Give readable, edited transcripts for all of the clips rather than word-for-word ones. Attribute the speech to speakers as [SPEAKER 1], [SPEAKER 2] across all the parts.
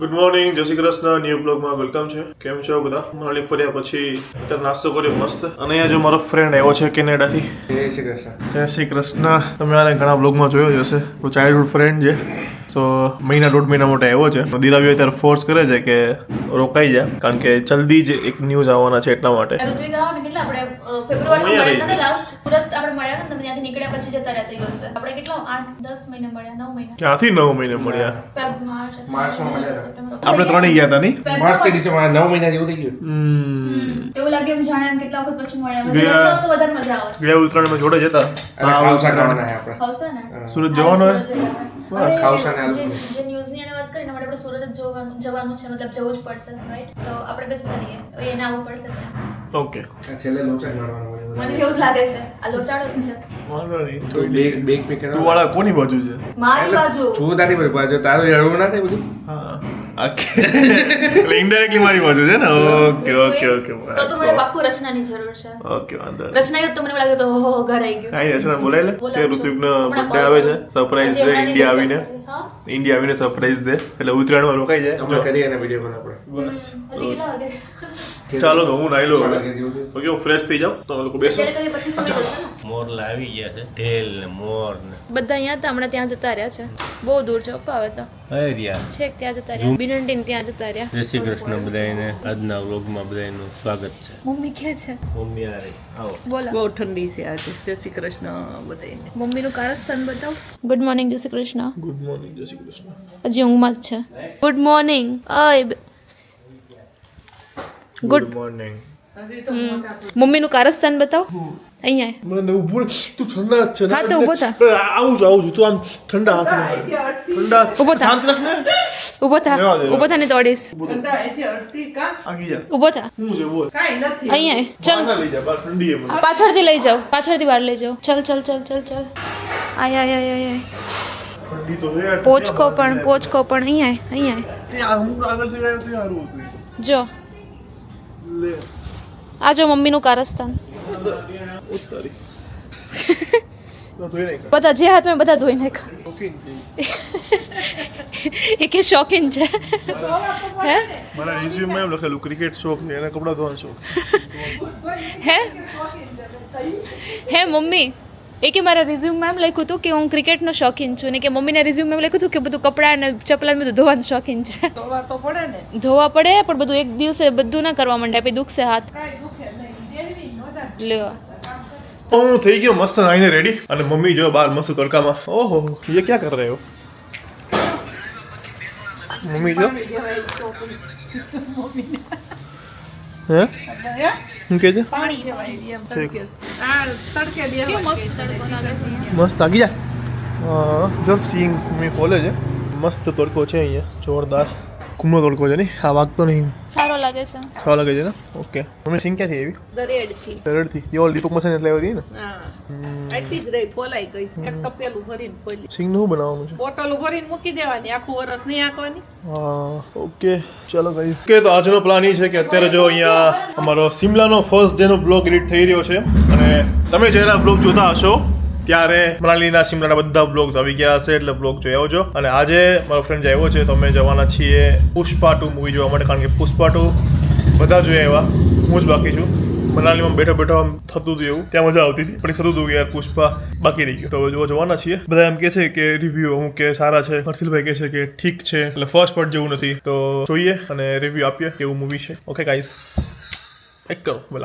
[SPEAKER 1] Good morning, જય Shri Krishna. New બ્લોગમાં welcome છે. કેમ છો બધા? મનાલી ફર્યા પછી અત્યારે નાસ્તો કર્યો મસ્ત. અને અહીંયા જો મારો ફ્રેન્ડ આવ્યો છે કેનેડાથી.
[SPEAKER 2] જય શ્રી કૃષ્ણ.
[SPEAKER 1] જય શ્રી કૃષ્ણ. તમે આને ઘણા બ્લોગમાં જોયો જ હશે. તો ચાઇલ્ડહુડ ફ્રેન્ડ છે. સો દોઢ મહિના માટે આવ્યો છે. દિલાવી અત્યારે ફોર્સ કરે છે કે રોકાઈ જાય, કારણ કે જલ્દી જ એક ન્યૂઝ આવવાના છે એટલા માટે. ક્યાંથી 9 મહિને મળ્યા?
[SPEAKER 2] માર્ચમાં મળ્યા
[SPEAKER 1] આપણે ત્રણેય ગયા હતા નહીં?
[SPEAKER 2] માર્ચ થી ડિસેમ્બર 9 મહિના જેવું થઈ ગયું.
[SPEAKER 3] એવું લાગે એમ જાણે એમ કેટલા વખત પછી મળ્યા. મજા રસ્તો તો વધારે મજા આવે.
[SPEAKER 1] ગયા ઉત્તરાયણમાં જોડે જતા.
[SPEAKER 2] અને ખાવસા ખાવાના છે આપણે.
[SPEAKER 3] ખાવસા ને
[SPEAKER 1] સુરત જવાનું હોય?
[SPEAKER 2] બસ ખાવસા ને
[SPEAKER 3] જે ન્યૂઝ ની વાત કરીને આપણે સુરત જ જવાનું છે, મતલબ જવું જ પડશે, રાઈટ? તો આપણે બેસતા રહીએ. હવે એને આવવું પડશે ત્યાં.
[SPEAKER 1] ઓકે.
[SPEAKER 2] છેલ્લે લોચા મારવાનો હોય.
[SPEAKER 3] મને એવું જ લાગે છે આ લોચાડો જ છે.
[SPEAKER 1] વાંધો નહીં.
[SPEAKER 2] તો બેગ પે
[SPEAKER 1] તું વાળા કોની બાજુ છે?
[SPEAKER 3] મારી બાજુ.
[SPEAKER 2] તું તારી બાજુ, તારું હળવું ના થાય બધું.
[SPEAKER 1] હા. એટલે ઇનડાયરેક્ટલી મારી બાજુ છે ને? Okay okay okay.
[SPEAKER 3] તો મને પાક્કું રચનાની જરૂર છે.
[SPEAKER 1] ઓકે, વાંધો નહીં.
[SPEAKER 3] રચના યુદ્ધ તો મને એવું લાગે તો હો ઘર આવી ગયું.
[SPEAKER 1] કાંઈ રચના બોલાય લે. તે ઋત્વિકનો
[SPEAKER 3] હમણાં
[SPEAKER 1] બર્થડે
[SPEAKER 3] call
[SPEAKER 1] આવે છે.
[SPEAKER 3] કરું.
[SPEAKER 1] સરપ્રાઈઝ
[SPEAKER 3] હજી
[SPEAKER 1] દે
[SPEAKER 3] હમણાં
[SPEAKER 1] ઇન્ડિયા
[SPEAKER 3] ની
[SPEAKER 1] આવીને.
[SPEAKER 3] હા?
[SPEAKER 1] ઇન્ડિયા આવીને સરપ્રાઈઝ દે. એટલે ઉત્તરાયણમાં રોકાઈ જાય.
[SPEAKER 2] આપણે કરીએ એને વિડિયો કોલ આપણે.
[SPEAKER 1] બસ.
[SPEAKER 3] હજી કેટલા વાગે?
[SPEAKER 1] ચાલો તો હું નાઈ લઉં
[SPEAKER 2] સાડા
[SPEAKER 1] હવે.
[SPEAKER 2] 11 જેવું થયું.
[SPEAKER 1] ઓકે, હું ફ્રેશ થઈ જાઉં તો અમે લોકો બેસો.
[SPEAKER 3] અત્યારે કરીએ પછી સુઈ જશે ને?
[SPEAKER 4] મોરલા આવી ગયા છે, ઢેલ ને મોર ને
[SPEAKER 3] બધા અહીંયા હતા, હમણાં ત્યાં જતા રહ્યા છે. બહુ દૂર છે પપ્પા. હવે તો
[SPEAKER 4] હરિયા.
[SPEAKER 3] છેક ત્યાં જતા રહ્યા. બિનંટીન ત્યાં જતા રહ્યા.
[SPEAKER 4] જય શ્રી કૃષ્ણ બધાને. આજના વ્લોગમાં બધાનું સ્વાગત છે.
[SPEAKER 3] મમ્મી કે છે
[SPEAKER 4] મમ્મી આરે આવો.
[SPEAKER 3] બોલો.
[SPEAKER 5] બહુ ઠંડી છે આજે. જય શ્રી કૃષ્ણ બધાને.
[SPEAKER 3] મમ્મીનું કારસ્થાન બતાવ. ગુડ મોર્નિંગ, જય શ્રી કૃષ્ણ.
[SPEAKER 1] ગુડ મોર્નિંગ, જય શ્રી કૃષ્ણ.
[SPEAKER 3] હજી ઊંઘમાં જ છે. Good morning.
[SPEAKER 1] Good morning.
[SPEAKER 3] મમ્મીનું કારસ્થાન બતાવ. અહીંયા
[SPEAKER 1] મને ઊભું તું ઠંડા જ છે ને?
[SPEAKER 3] હા તો ઊભો થા.
[SPEAKER 1] આવું છું તું આમ ઠંડા હાથ ઠંડા
[SPEAKER 3] ઊભો થા.
[SPEAKER 1] શાંત રાખ ને.
[SPEAKER 3] ઊભો થા.
[SPEAKER 1] રહેવા દે.
[SPEAKER 3] ઊભો થા ને દોડીશ.
[SPEAKER 1] આગી જા.
[SPEAKER 3] ઊભો થા.
[SPEAKER 1] શું છે બોલ?
[SPEAKER 3] અહીંયા ચલ.
[SPEAKER 1] બહાર ના લઈ જા, બહાર ઠંડી છે મને.
[SPEAKER 3] પાછળથી લઈ જાઓ. પાછળથી બહાર લઈ જાઓ. ચલ ચલ ચલ ચલ ચલ. આય આય આય આય.
[SPEAKER 1] ઠંડી તો છે યાર.
[SPEAKER 3] પોચકો પણ અહીંયા અહીંયા.
[SPEAKER 1] ત્યાં હું આગળ થઈ આવ્યો ત્યાં સારું હતું.
[SPEAKER 3] જો
[SPEAKER 1] લે
[SPEAKER 3] આ જો મમ્મીનું કારસ્થાન.
[SPEAKER 1] ઉતારી તો ધોઈ નાખ.
[SPEAKER 3] બધા જે હાથમાં બધા ધોઈ નાખ્યા.
[SPEAKER 1] શોખીન છે.
[SPEAKER 3] એ કે શોખીન છે. હે
[SPEAKER 1] મારા રિઝ્યુમમાં એમ લખેલું ક્રિકેટ શોખ ને એના કપડાં ધોવાનો શોખ.
[SPEAKER 3] હે હે મમ્મી એ કે મારા રિઝ્યુમમાં એમ લખ્યું હતું કે હું ક્રિકેટનો શોખીન છું, ને કે મમ્મીના રિઝ્યુમમાં એમ લખ્યું હતું કે બધું કપડાં અને ચપલા બધું ધોવાનું શોખીન છે. ધોવા પડે પણ બધું એક દિવસે બધું ના કરવા માંડે, પછી દુખશે હાથ. લ્યો
[SPEAKER 1] હું થઈ ગયો મસ્ત નાઈને રેડી. અને મમ્મી જો બહાર મસ્ત તડકામાં. ઓહો, ये क्या कर रहे हो? મમ્મી જો હે શું કે છે? મસ્ત આગી જા. જો સીંગ મમ્મી ખોલે છે. મસ્ત તડકો છે અહીંયા, જોરદાર કુમનો તડકો છે નહીં. આ વાગતો નહીં.
[SPEAKER 3] સારો લાગે છે.
[SPEAKER 1] સારા લાગે છે ને? ઓકે. મમ્મી સિંગ ક્યાંથી આવી?
[SPEAKER 5] દરેડથી.
[SPEAKER 1] સરળથી. એ ઓલ દીપક મસાને એટલે આવી હતી ને?
[SPEAKER 5] આટલી જ રહી, ફોલાઈ ગઈ. એક તપેલું ભરીને ફોલી.
[SPEAKER 1] સિંગનું શું બનાવવાનું છે?
[SPEAKER 5] બોટલું ભરીને મૂકી દેવાની, આખું વરસ નહીં આંકવાની.
[SPEAKER 1] હા, ઓકે ચલો ગાઈસ. કે તો આજનો પ્લાન એ છે કે અત્યારે જો અહીંયા અમારો શિમલાનો ફર્સ્ટ ડેનો બ્લોગ એડિટ થઈ રહ્યો છે. અને તમે જ્યારે આ બ્લોગ જોતા હશો ત્યારે મનાલીના શિમલાના બધા બ્લોગ્સ આવી ગયા હશે, એટલે બ્લોગ જોઈ આવજો. અને આજે મારો ફ્રેન્ડ જે આવ્યો છે તો અમે જવાના છીએ પુષ્પા 2 મૂવી જોવા માટે, કારણ કે પુષ્પા 2 બધા જોઈ આવ્યા, હું જ બાકી છું. મનાલીમાં બેઠો બેઠો આમ થતું હતું એવું, ત્યાં મજા આવતી હતી, પણ થતું હતું કે યાર પુષ્પા બાકી રહી ગયું. તો જોવા જવાના છીએ. બધા એમ કહે છે કે રિવ્યુ અમુક કે સારા છે, હર્ષિલભાઈ કહે છે કે ઠીક છે, એટલે ફર્સ્ટ પાર્ટ જેવું નથી. તો જોઈએ અને રિવ્યુ આપીએ કેવું મૂવી છે. ઓકે ગાઈસ,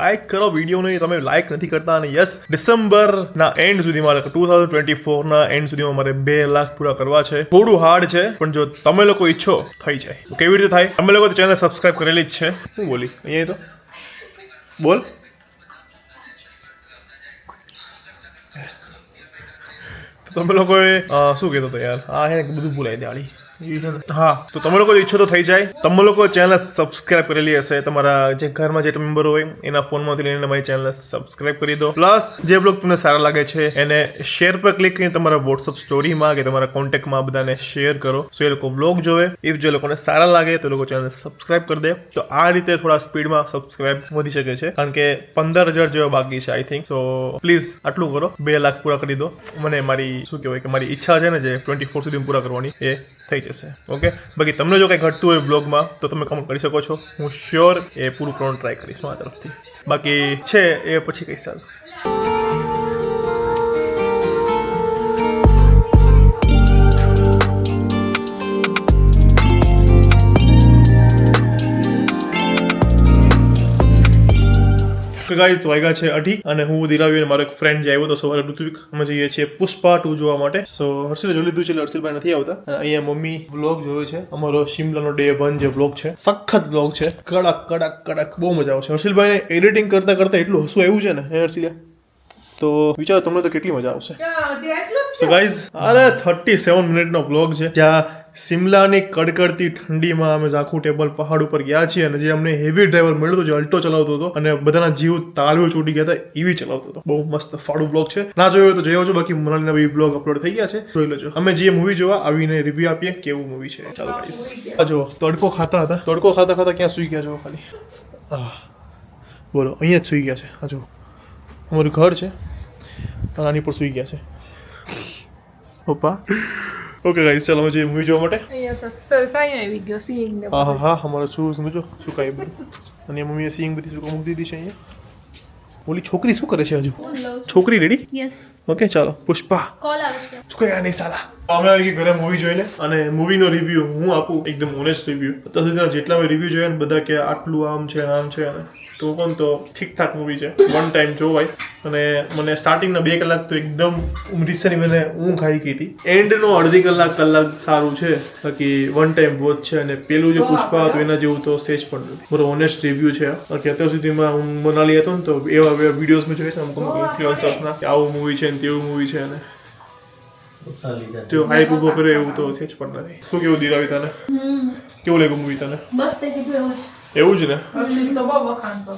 [SPEAKER 1] લાઈક કરો વિડીયોને. તમે લાઈક નથી કરતા. અને યસ, ડિસેમ્બરના એન્ડ સુધીમાં, 2024ના એન્ડ સુધીમાં મારે 2 લાખ પૂરા કરવા છે. થોડું હાર્ડ છે, પણ જો તમે લોકો ઈચ્છો થઈ જાય. કેવી રીતે થાય? તમે લોકો તો ચેનલ સબસ્ક્રાઇબ કરેલી જ છે. હું બોલી અહીંયા તો બોલ. તમે લોકોએ શું કહેતો હતો યાર? આ હે બધું ભૂલાઈ દેવાળી. હા, તો તમે લોકો ઈચ્છો તો થઈ જાય. તમે લોકો ચેનલ સબસ્ક્રાઇબ કરેલી હશે, તમારા જે ઘરમાં જે મેમ્બર હોય એના ફોનમાંથી લઈને મારી ચેનલ સબસ્ક્રાઇબ કરી દો. પ્લસ જે બ્લોગ તમને સારા લાગે છે એને શેર પર ક્લિક કરીને તમારા વોટ્સઅપ સ્ટોરીમાં કે તમારા કોન્ટેક્ટમાં બધાને શેર કરો, સો એ લોકો બ્લોગ જોવે. ઇફ જે લોકોને સારા લાગે તો લોકો ચેનલ સબસ્ક્રાઇબ કરી દે. તો આ રીતે થોડા સ્પીડમાં સબસ્ક્રાઇબ વધી શકે છે, કારણ કે 15,000 જેવા બાકી છે આઈ થિંક. સો પ્લીઝ આટલું કરો, 2 લાખ પૂરા કરી દો. મને મારી શું કહેવાય કે મારી ઈચ્છા છે ને જે 24 સુધી પૂરા કરવાની, એ થઈ જાય. જશે. ઓકે, બાકી તમને જો કંઈ ઘટતું હોય બ્લોગમાં તો તમે કમેન્ટ કરી શકો છો. હું શ્યોર એ પૂરું કરવાનું ટ્રાય કરીશ મારા તરફથી. બાકી છે એ પછી કહીશ. ચાલો. ગાઈઝ તો વાગ્યા છે 8 અને હું દિરાવી અને મારો એક ફ્રેન્ડ જે આવ્યો તો સવારે ઋત્વિક અમે જઈએ છીએ પુષ્પા 2 જોવા માટે. સો હર્ષિલે જોઈ લીધું છે, હર્ષિલભાઈ નથી આવતા. અને અહીંયા મમ્મી વ્લોગ જોયો છે, અમારો શિમલાનો ડે 1 જે વ્લોગ છે, સખત વ્લોગ છે, કડક કડક કડક, બહુ મજા આવશે. હર્ષિલભાઈને એડિટિંગ કરતા કરતા એટલું હસવું આવ્યું છે ને હર્ષિલે, તો વિચારો તમને તો કેટલી મજા આવશે. સો ગાઈઝ અરે 37 મિનિટનો વ્લોગ છે, જ્યાં સિમલાની કડકડતી ઠંડીમાં અમે આખું ટેબલ પહાડ ઉપર ગયા છીએ અને જે અમને હેવી ડ્રાઈવર મળ્યો હતો, જે અલ્ટો ચલાવતો હતો અને બધાના જીવ તાળીઓ છૂટી ગયા હતા એવી ચલાવતો હતો. બહુ મસ્ત ફાડું બ્લોગ છે, ના જોયો હોય તો જોયો છો. બાકી મનાલીના બી બ્લોગ અપલોડ થઈ ગયા છે, જોઈ લેજો. અમે જે મૂવી જોવા આવીને રિવ્યુ આપીએ કેવું મૂવી છે. ચાલો ગાઈસ, જો તડકો ખાતા હતા, તડકો ખાતા ખાતા ક્યાં સુઈ ગયા છો ખાલી. બોલો, અહીંયા જ સુઈ ગયા છે. આ જો અમારું ઘર છે, આની પર સુઈ ગયા છે પપ્પા. ઓકે ગાઈસ, ચાલો અમે જઈએ મૂવી જોવા માટે.
[SPEAKER 5] અહીંયા તો સાઈ આવી ગયો સિંગ ને
[SPEAKER 1] હા હા, અમારો શૂઝ જો શું કાંઈ બધું. અને મમ્મીએ સિંગ બધી શું મૂકી દીધી છે અહીંયા. ઓલી છોકરી શું કરે છે હજુ? છોકરી રેડી?
[SPEAKER 3] યસ.
[SPEAKER 1] ઓકે ચાલો, પુષ્પા
[SPEAKER 3] કોલ આવે છે.
[SPEAKER 1] શું કહે નહીં સાલા. અમે આવી ઘરે મૂવી જોઈને અને મૂવીનો રિવ્યુ હું આપું, એકદમ ઓનેસ્ટ રિવ્યુ. અત્યાર સુધીના જેટલા મેં રિવ્યુ જોયા ને બધા કે આટલું આમ છે આમ છે, અને તો પણ તો ઠીકઠાક મૂવી છે, વન ટાઈમ જોવાય. અને મને સ્ટાર્ટિંગના 2 કલાક તો એકદમ રીતસરની મને ઊંઘ આવી ગઈ હતી. એન્ડનો અડધી કલાક સારું છે, બાકી વન ટાઈમ વોચ છે. અને પેલું જે પુષ્પા હતું એના જેવું તો સેજ પણ નથી. મારો ઓનેસ્ટ રિવ્યુ છે. બાકી અત્યાર સુધીમાં હું મનાલી હતો ને તો એવા વિડીયોઝ મેં જોયા છે અમુક ઇન્ફ્લુઅન્સર્સના કે આવું મૂવી છે ને તેવું મૂવી છે, અને જો હાઈપ ઉભો કરે એવું તો છે જ પણ નથી. શું કેવું દિરાવી તને? કેવું લાગ્યું મૂવી તને?
[SPEAKER 3] બસ તે કીધું
[SPEAKER 1] એવું
[SPEAKER 3] એવું જ.
[SPEAKER 1] જ ને?
[SPEAKER 5] હર્ષિલ તો બહુ વખાણતો.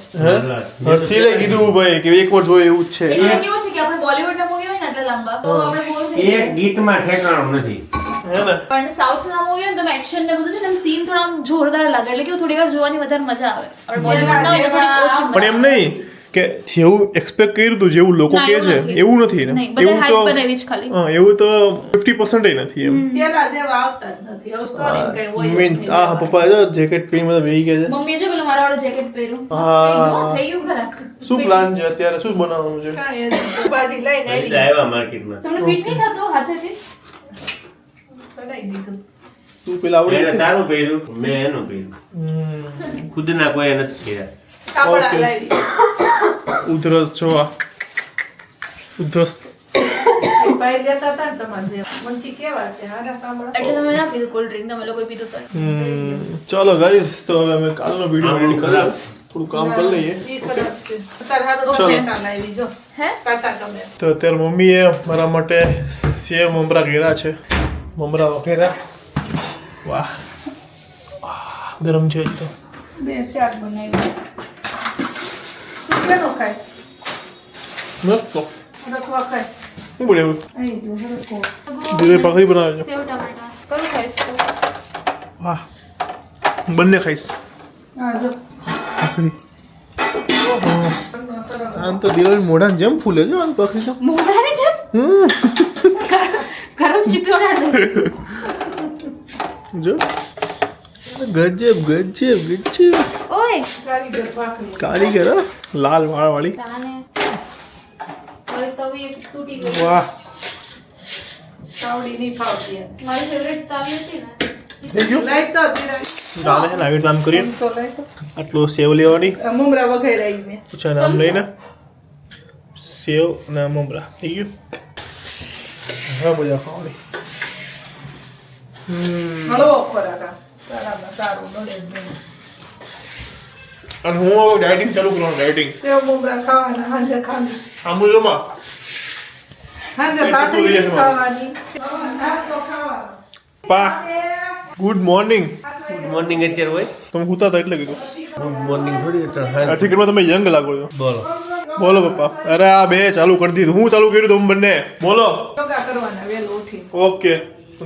[SPEAKER 1] હર્ષિલે કીધું ભાઈ કે એક વાર જોઈએ એવું જ છે.
[SPEAKER 3] એટલે કેવું છે કે આપણે બોલિવૂડના મૂવી હોય ને એટલે લાંબા તો આપણે બોર થઈ
[SPEAKER 4] એક
[SPEAKER 3] જાય.
[SPEAKER 4] ગીતમાં ઠેકાણું નથી.
[SPEAKER 1] હે ને?
[SPEAKER 3] પણ સાઉથના મૂવી હોય ને તમે એક્શન ને બધું છે ને સીન થોડા આમ જોરદાર લાગે, એટલે કે થોડી વાર જોવાની વધારે મજા આવે. આપણે બોલિવૂડના હોય તો થોડી ઓછી
[SPEAKER 1] પણ એમ નહીં કે જેવું એક્સપેક્ટ કર્યું હતું, જેવું લોકો કહે છે એવું નથી ને.
[SPEAKER 3] નહીં, બધા
[SPEAKER 1] એવું
[SPEAKER 3] હાઈપ
[SPEAKER 1] તો
[SPEAKER 3] બનાવી જ ખાલી.
[SPEAKER 1] હા, એવું તો 50% નથી એમ.
[SPEAKER 5] પેલા જેવા આવતા જ નથી. હવે સ્ટોરી કઈ હોય જ
[SPEAKER 1] મીન
[SPEAKER 5] નહીં.
[SPEAKER 1] આ પપ્પા જો જેકેટ પહેરીને બધા બેહી ગયા છે.
[SPEAKER 3] મમ્મીએ જો પેલું મારા વાળું જેકેટ પહેર્યું, મસ્ત થઈ ગયું ખરા.
[SPEAKER 1] શું પ્લાન છે અત્યારે? શું બનાવવાનું છે?
[SPEAKER 5] કાંઈ નથી. ભાજી લઈને આવી.
[SPEAKER 4] આવ્યા માર્કેટમાં.
[SPEAKER 3] તમને ફિટ નહીં થતું હાથેથી?
[SPEAKER 5] ચડાઈ દીધું.
[SPEAKER 1] તું પેલા આવડે
[SPEAKER 4] એને
[SPEAKER 1] છે?
[SPEAKER 4] તારું પહેર્યું, મેં એનું પહેર્યું. ખુદના કોઈ નથી પહેર્યા.
[SPEAKER 5] કાપડા
[SPEAKER 1] Okay.
[SPEAKER 5] લાવી.
[SPEAKER 1] ઉધરસ છો આ ઉધરસ.
[SPEAKER 5] ભાઈ લેતા હતા ને તમારે જેમ. મનથી કેવા છે? હારા સાંભળો.
[SPEAKER 3] એટલે તમે ના પીધું કોલ્ડ ડ્રિંક, તમે લોકોએ પીધું તો
[SPEAKER 1] ચાલો ગાઈસ, તો હવે અમે કાલનો વિડીયો
[SPEAKER 4] આમ
[SPEAKER 1] એડિટ કરી
[SPEAKER 4] ખરાબ.
[SPEAKER 1] થોડું કામ કરી લઈએ.
[SPEAKER 5] ઈ ખરાબ છે. અત્યારે હારું
[SPEAKER 1] ચલો.
[SPEAKER 5] ટમેટા લાવી જો.
[SPEAKER 3] હે
[SPEAKER 5] કાચા ટમેટા.
[SPEAKER 1] તો અત્યારે મમ્મીએ મારા માટે સેવ મમરા ઘેરા છે, મમરા વઘેરા. વાહ, ગરમ છે હજી તો.
[SPEAKER 5] બે શાક બનાવ્યા. તું કેનો ખાય?
[SPEAKER 1] મસ્ત.
[SPEAKER 5] રખવા ખાય.
[SPEAKER 1] શું બનાવ્યું?
[SPEAKER 5] અહીં જો હરખો.
[SPEAKER 1] ધીરે ભાખરી બનાવે છે.
[SPEAKER 3] સેવ ટમેટા કયું ખાઈશ તું?
[SPEAKER 1] વાહ, બંને ખાઈશ
[SPEAKER 5] હા જો.
[SPEAKER 1] ભાખરી.
[SPEAKER 5] ઘરનો સરસ.
[SPEAKER 1] આમ તો દિવાળી મોઢાની જેમ ફૂલે છે આમ ભાખરી તો.
[SPEAKER 3] મોઢાની જેમ ગરમ ચીપી ઓડાડ દે.
[SPEAKER 1] જો ગજબ ગજબ ગજબ.
[SPEAKER 3] ઓય
[SPEAKER 5] કારીગર ભાખરી.
[SPEAKER 1] કારીગર હો, લાલ વાળ વાળી.
[SPEAKER 3] તાને મારી તવી એક તૂટી ગઈ.
[SPEAKER 1] વાહ,
[SPEAKER 5] કાવડી નહીં ફાવતી એમ.
[SPEAKER 3] મારી ફેવરેટ તાવી હતી ને.
[SPEAKER 1] થઈ ગયું.
[SPEAKER 5] લાઈ તો ધીરા.
[SPEAKER 1] ચાલે છે ને આવી કામ કરીએ.
[SPEAKER 5] તો લાઈ તો.
[SPEAKER 1] આટલો સેવ લેવાની,
[SPEAKER 5] મમરા વઘાઈ રહી મેં.
[SPEAKER 1] પૂછા નામ લઈને સેવ અને મમરા થઈ ગયું. હા બધા ખાવાની.
[SPEAKER 5] હળવો ખોરાક આ. સારામાં સારું મળે જ નહીં.
[SPEAKER 1] અને હું હવે ડાયટિંગ ચાલુ કરવાનું. ડાયટિંગ
[SPEAKER 5] સેવ મમરા ખાવાના હાંજે ખાલી.
[SPEAKER 1] આંબુજોમાં
[SPEAKER 5] હાંજે
[SPEAKER 1] પેટ
[SPEAKER 5] ભાખરી
[SPEAKER 1] ફૂલી જશે
[SPEAKER 5] ખાવાની. નાસ્તો ખાવાનો.
[SPEAKER 1] પા ગુડ મોર્નિંગ.
[SPEAKER 4] ગુડ મોર્નિંગ અત્યારે હોય.
[SPEAKER 1] તમે હુતા હતા એટલે કીધું.
[SPEAKER 4] ગુડ મોર્નિંગ થોડી અત્યારે.
[SPEAKER 1] આ ચીકરમાં તમે યંગ લાગો છો.
[SPEAKER 4] બોલો.
[SPEAKER 1] બોલો પપ્પા. અરે આ બે ચાલુ કરી દીધું. હું ચાલુ કર્યું તમે બંને બોલો.
[SPEAKER 5] યોગા કરવાના વહેલું ઉઠીને.
[SPEAKER 1] ઓકે,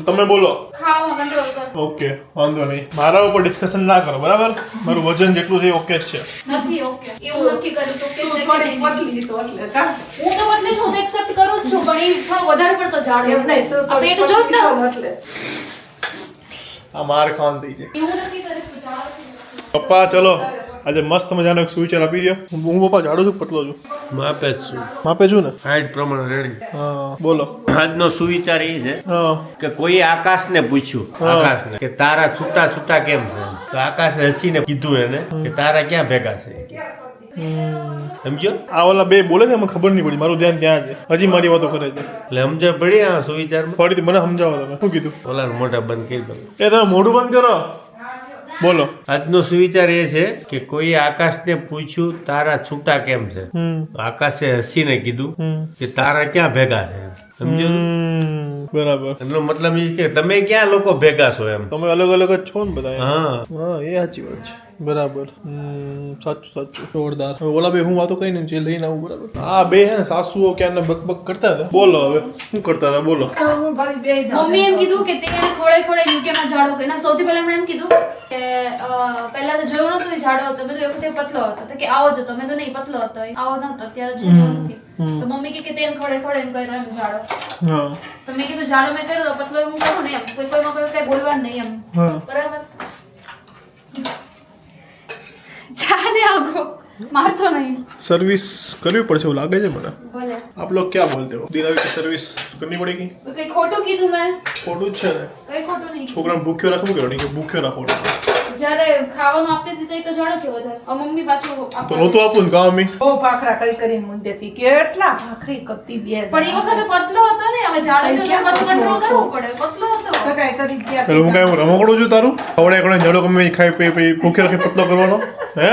[SPEAKER 1] તમે બોલો.
[SPEAKER 3] ખાવામાં કંટ્રોલ કર.
[SPEAKER 1] ઓકે, વાંધો નહીં. મારા ઉપર ડિસ્કશન ના કરો, બરાબર? મારું વજન જેટલું છે એ ઓકે જ છે.
[SPEAKER 3] નથી ઓકે. એવું નક્કી કર્યું તો કે
[SPEAKER 5] તું
[SPEAKER 3] છે કે
[SPEAKER 5] થોડી
[SPEAKER 3] નહીં.
[SPEAKER 5] પતલી છો એટલે કા?
[SPEAKER 3] હું તો બદલી છું, હું તો એક્સેપ્ટ કરું જ છું, પણ એ થોડો વધારે પડતો જાડો.
[SPEAKER 5] એમ નહીં, તું
[SPEAKER 3] આ
[SPEAKER 5] થોડી
[SPEAKER 3] પેટ જો જ
[SPEAKER 5] પતલી છો
[SPEAKER 3] તારું.
[SPEAKER 5] એટલે.
[SPEAKER 1] આ માર ખાવાનું થઈ છે
[SPEAKER 3] એવું નથી કરે તું જાડો
[SPEAKER 1] પપ્પા ચલો આજે મસ્ત મજાનો એક સુવિચાર આપી દો હું પપ્પા જાડો છું પતલો છું
[SPEAKER 4] માપે જ છું
[SPEAKER 1] માપે છું ને
[SPEAKER 2] હાઈટ પ્રમાણે રેડી.
[SPEAKER 1] હા બોલો
[SPEAKER 4] આજનો સુવિચાર એ છે
[SPEAKER 1] હા
[SPEAKER 4] કે કોઈ આકાશને પૂછ્યું આકાશને કે તારા છૂટા છૂટા કેમ છે તો આકાશે હસીને કીધું એને કે તારા ક્યાં ભેગા છે સમજો
[SPEAKER 1] આ ઓલા બે બોલે છે મને ખબર નહીં પડી મારું ધ્યાન ત્યાં છે હજી મારી વાતો કરે છે
[SPEAKER 4] એટલે સમજણ પડી આ સુવિચારમાં
[SPEAKER 1] ફરીથી મને સમજાવો તમે શું કીધું
[SPEAKER 4] ઓલાને મોઢા બંધ કરી દો
[SPEAKER 1] એ તમે મોઢું બંધ કરો બોલો
[SPEAKER 4] આજનો સુવિચાર એ છે કે કોઈ આકાશને પૂછ્યું તારા છૂટા કેમ છે આકાશે હસીને કીધું કે તારા ક્યાં ભેગા છે સમજો
[SPEAKER 1] બરાબર
[SPEAKER 4] એનો મતલબ એ કે તમે ક્યાં લોકો ભેગા છો એમ
[SPEAKER 1] તમે અલગ અલગ જ છો ને બધા
[SPEAKER 4] હા
[SPEAKER 1] હા એ સાચી વાત છે બરાબર સાચું સાચું જોરદાર હવે ઓલા બે હું વાતો કઈ ને જે લઈને આવું બરાબર આ બે હે ને સાસુઓ ક્યાં બકબક કરતા હતા બોલો હવે શું કરતા હતા બોલો
[SPEAKER 5] હું ઘડી બેહી જાઉં.
[SPEAKER 3] મમ્મી એમ કીધું કે તેને ખોળે ખોળે યુકેમાં જાડો કે ના સૌથી પહેલા એમણે એમ કીધું કે પહેલા તો જોયો નતો એ જાડો હતો મેં તો એ વખતે પતલો હતો તો કે આવો જ હતો મેં તો નહીં પતલો હતો એ આવો નતો અત્યારે જોયો નથી તો મમ્મી કે તેને ખોળે ખોળે એમ કર્યો એમ જાડો
[SPEAKER 1] હા
[SPEAKER 3] તો મેં કીધું જાડો મેં કર્યો તો પતલો હું કરું ને એમ કોઈમાં કોઈ કઈ બોલવાનું નહીં એમ
[SPEAKER 1] હા
[SPEAKER 3] બરાબર જાને આગો મારતો નહીં
[SPEAKER 1] सर्विस करनी पड़े એવું લાગે છે મને
[SPEAKER 3] બોલે
[SPEAKER 1] आप लोग क्या बोलते हो दिरावी की सर्विस करनी पड़ेगी
[SPEAKER 3] કઈ ખોટું કીધું મેં
[SPEAKER 1] ખોટું જ છે ને
[SPEAKER 3] કઈ ખોટું નહીં
[SPEAKER 1] છોકરાને ભૂખ્યો રાખવું કે નહીં કે ભૂખ્યો રાખવો
[SPEAKER 3] જ્યારે ખાવાનું આપતી હતી તો જાડો થયો વધારે હવે મમ્મી પાછું
[SPEAKER 1] તો
[SPEAKER 3] આપવા
[SPEAKER 1] નહોતું આપું ને કામ
[SPEAKER 5] બહુ ભાખરા કરી કરીને મૂંદેતી કેટલા ભાખરી કરતી બે
[SPEAKER 3] પણ એ વખતે પતલો હતો ને હવે જાડો થયો તો પછી કંટ્રોલ કરવું પડે પતલો હતો
[SPEAKER 5] સગાઈ કરી ગયા
[SPEAKER 1] એટલે હું કાંઈ રમકડું છું તારું આવડે એકડે જડો ગમે એ ખાઈ પી પી ભૂખ્યો રાખી પતલો કરવાનો હે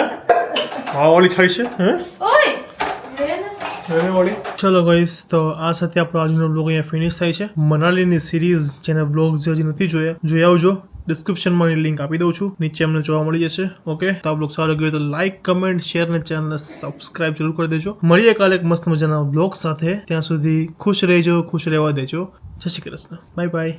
[SPEAKER 1] હા વાળી થાય છે હે
[SPEAKER 3] ઓય રે ને.
[SPEAKER 1] ચલો ગાઈસ તો આ સાથે આપણો આજનો બ્લોગ અહીંયા ફિનિશ થાય છે મનાલીની સિરીઝ જેના બ્લોગ જે હજી નથી જોયા જોઈ આવજો ડિસ્ક્રિપ્શનમાં એની લિંક આપી દઉં છું નીચે અમને જોવા મળી જશે ઓકે તો આ બ્લોગ સારો ગયો તો લાઈક કમેન્ટ શેર અને ચેનલને સબસ્ક્રાઇબ જરૂર કરી દેજો મળીએ કાલે એક મસ્ત મજાના બ્લોગ સાથે ત્યાં સુધી ખુશ રહેજો ખુશ રહેવા દેજો જય શ્રી કૃષ્ણ બાય બાય